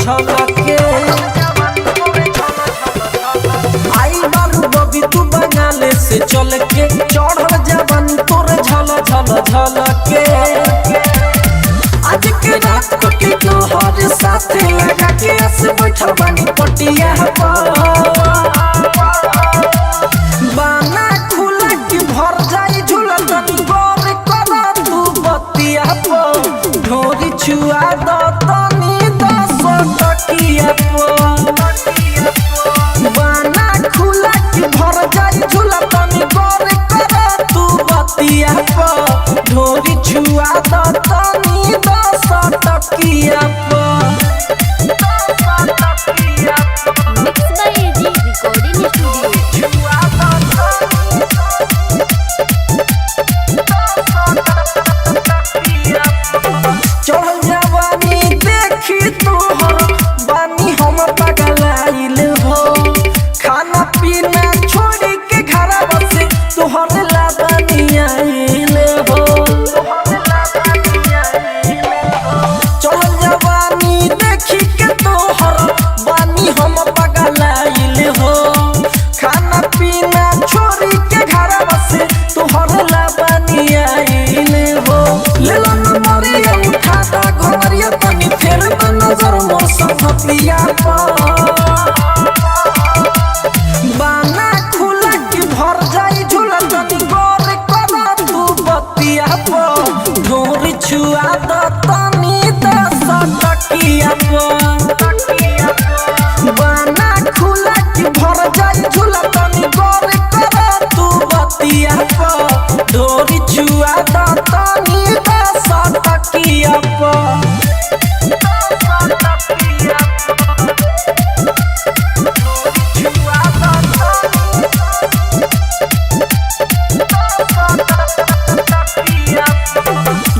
झलके आई बारू बबी तू बंगाले से चल के चढ़ल जवानी तोरे झल झल झलके आज के रात के तोहर साथे लगा के ऐसे बैठल बानी पटिया बाना खुला की भर जाई झूला तनी गौर करा तू बतिया ढोरी छुआ द तनी 10 टकिया बाना खुला की भर जाई झूला तनी गौर करा तू बतिया ढोरी छुआ द तनी 10 टकिया Mixed by AG Recording Studio. चढ़ल जवानी देखी तोहर बानी हम पगलाइल हो खाना पीना छोड़ी के घरवा से तोहर लाबानी आइल हो चढ़ल जवानी देखी के तोहर बानी हम पगलाइल हो खाना पीना छोड़ी के घरवा से तोहर लाबानी आइल हो ले लो नंबरिया उठा दा घरिया तनी फेर नजर मोर संगतिया बाना खुला की भर जाई झूला तनी गौर करा तू बतिया ढोरी छुआ द तनी 10 टकिया बाना खुला की भर जाई झूला तनी गौर करा तू बतिया ढोरी छुआ द तनी 10 टकिया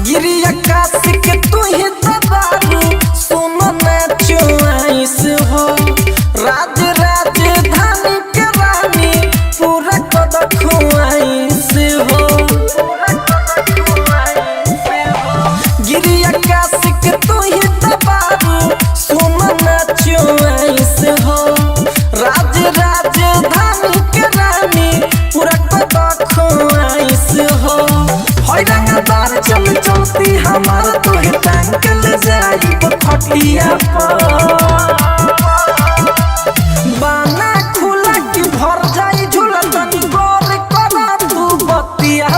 गिरी आकाश के तू ही दबारू सुन ना चुआइस हो राज राजधानी के रानी पूरा कद खुआइस हो गिरी आकाश के तू ही दबारू सुन ना चुआइस हो राज राजधानी के रानी पूरा कद खुआइस हो रंगदार चल चलती हमार तोहे टांग के ले जाई खटिया बाना खुला की भर जाई झूला तनी गौर करा तू बतिया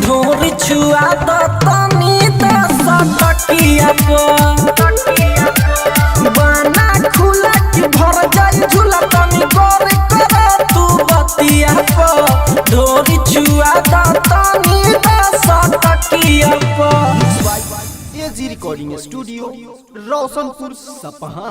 ढोरी छुआ द तनी 10 टकिया बाना खुला की भर जाई झूला तनी गौर करा तू बतिया ढोरी छुआ द तनी 10 टकिया एजी रिकॉर्डिंग स्टूडियो रोशनपुर सपहा।